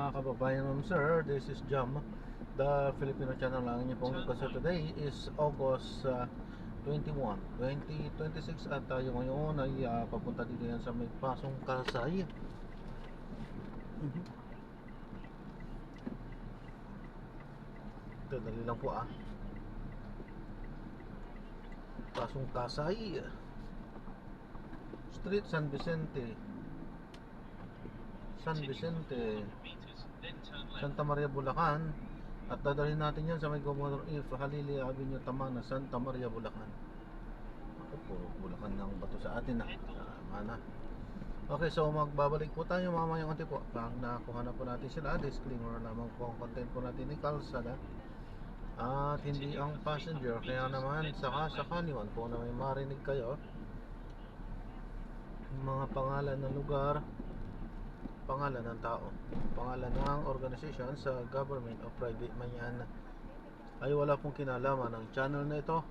mga kababayan, ma'am sir, this is Jam, the Filipino channel lang niyo pong kasi today is August 21, 2026 at tayo ngayon ay papunta dito yan sa may Pasong Kasay. Ito, dali lang po Pasong Kasay Street, San Vicente, Santa Maria, Bulacan. At dadalhin natin yan sa may Governor If Halili Avenue, Tamana, Santa Maria, Bulacan. Ako, puro Bulacan ng bato sa atin mana. Okay, so magbabalik po tayo mamayang konti po. Pag nakuha na po natin sila, disclaimer lamang po ang content po natin ni kalsada at hindi ang passenger. Kaya naman sakaniwan po na may marinig kayo mga pangalan ng lugar, pangalan ng tao, pangalan ng organisasyon sa government o private man yan, ay wala pong kinalaman ng channel na ito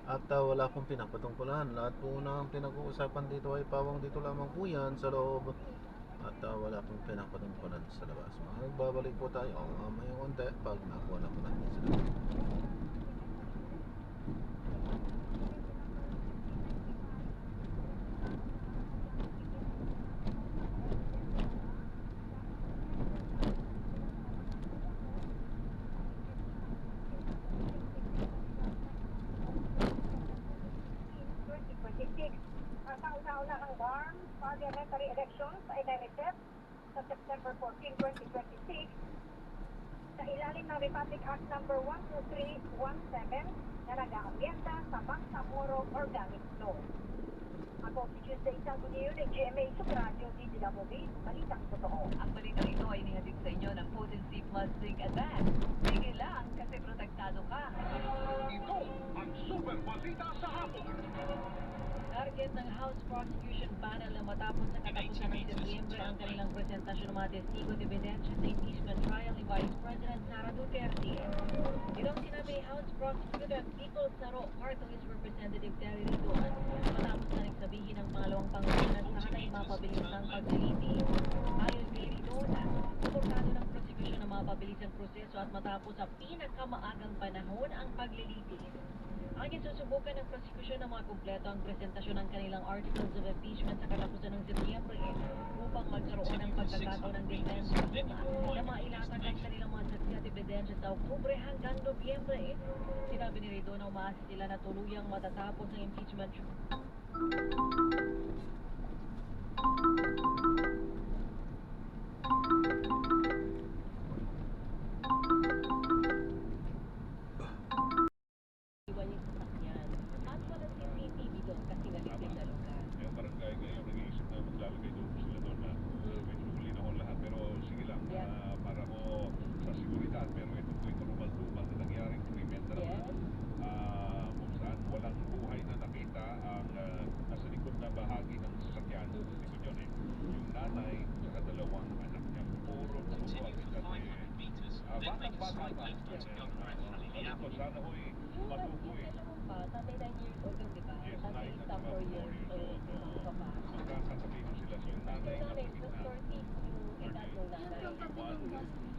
at wala pong pinapatungkulan. Lahat po ng pinag-uusapan dito ay pawang dito lamang po yan sa loob at wala pong pinapatungkulan sa labas. Magbabalik po tayo mamayang konti pag nakuha na po natin sila. Parliamentary elections ay nariset sa September 14, 2026 sa ilalim ng Republic Act No. 12317 na nag-aamyenda sa Bangsamoro Organic Law. Ako si Tuesday Sangguniyo ng GMA Subradio D. Dilamobi, Balitang Totoo. Ang balitang ito ay nihatid sa inyo ng Potency Plus Zinc Advance. Sige lang kasi protektado ka. Ito ang Super Balita sa hapon. Target ng House Prosecution Panel na matapos sa katapusan ng Setyembre ang kanilang presentasyon ng mga testigo at ebidensya sa impeachment trial ni Vice President Sara Duterte. Ito ang sinabi ni House Prosecutor at People's Saro Party List Representative Terry Ridon matapos na nagsabihin ng pangalawang Pangulo na sana'y mapabilis ang pagliliti. Ayon kay Ridon, suportado ng prosecution na mapabilis ang proseso at matapos sa pinakamaagang panahon ang pagliliti. Ang susubukan ng prosecution na mga kumpleto ang presentasyon ng kanilang articles of impeachment sa katapusan ng Setyembre upang magkaroon ng pagkakataon ng depensa na mailatag ang kanilang mga saksi at ebidensya sa Oktubre hanggang Nobyembre. Sinabi ni Ridon na umaasa sila na tuluyang matatapos ang impeachment.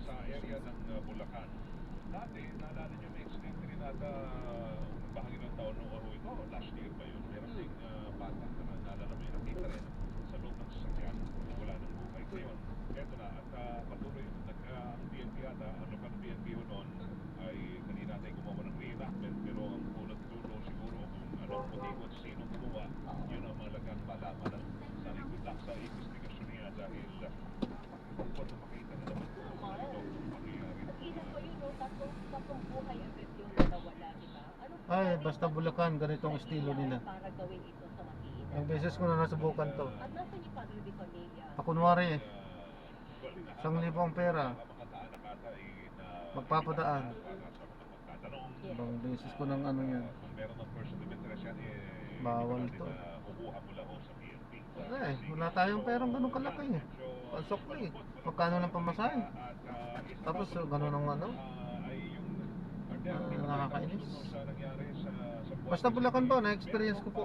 Sa area ng Bulacan. Dati, naalala nyo may accident rin ata bahagi ng taon noong araw ito. Last year pa yun. Meron ding bata na naalala mo yun. Nakita rin sa loob ng sasakyan. Wala ng buhay. Ngayon, eto na. At patuloy ang BNP ata, ano ka ng BNP noon ay kanina tayo gumawa ng reenactment. Pero ang punot dulo siguro kung anong motibo at sino gumawa, yun ang malagang malaman sa likod lang sa investigasyon niya dahil kung na makita na naman kung ano ito mangyayari. Tatlong buhay agad yung nawala, diba? Ay, basta Bulacan, ganitong estilo nila. Para gawin ito sa Makina. Ang beses ko na nasubukan to. At nasa ni Padre de Familia? Kunwari, 1,000 ang pera, magpapadaan. Ibang beses ko ng ano yan. Bawal to. Wala tayong perang ganun kalaki. Pasok na Magkano lang pamasahe. Tapos ganun ang ano. Nakakainis. Basta Bulacan po, na-experience ko po.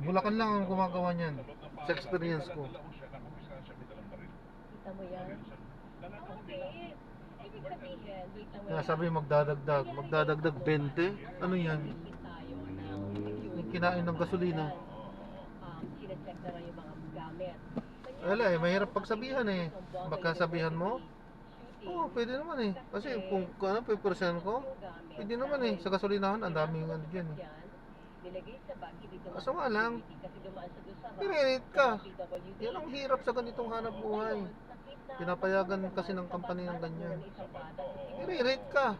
Bulacan lang ang gumagawa niyan. Sa experience ko. mo yan? Okay. Ibig sabihin, wait lang. Kaya sabi magdadagdag 20. Ano yan? Tayo ng Yung kinain ng gasolina. Sinecheck na lang yung mga gamit. Wala eh, mahirap pagsabihan eh. Baka sabihan mo, oo, pwede naman eh. Kasi kung ano, pipersen ko, pwede naman eh. Sa gasolinahan, ang daming ano dyan eh. Nilagay sa bag, hindi dumaan Kaso nga lang, kasi dumaan sa dusara. Pinirate ka. Yan ang hirap sa ganitong hanap buhay. Pinapayagan kasi ng company ng ganyan. I-rate ka.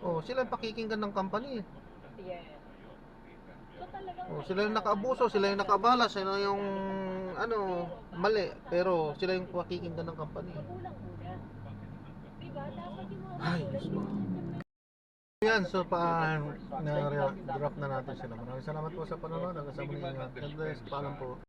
Oh, sila ang pakikinggan ng company. Yes. So talagang Oh, sila yung nakaabuso, sila yung nakabala, sila yung ano, mali. Pero sila yung pakikinggan ng company. kulang muna. Diba? Dapat yung mga Ay, Diyos ko. Yan, so na-drop na natin sila. Maraming salamat po sa panonood. Hanggang sa muli. God bless. Paalam po.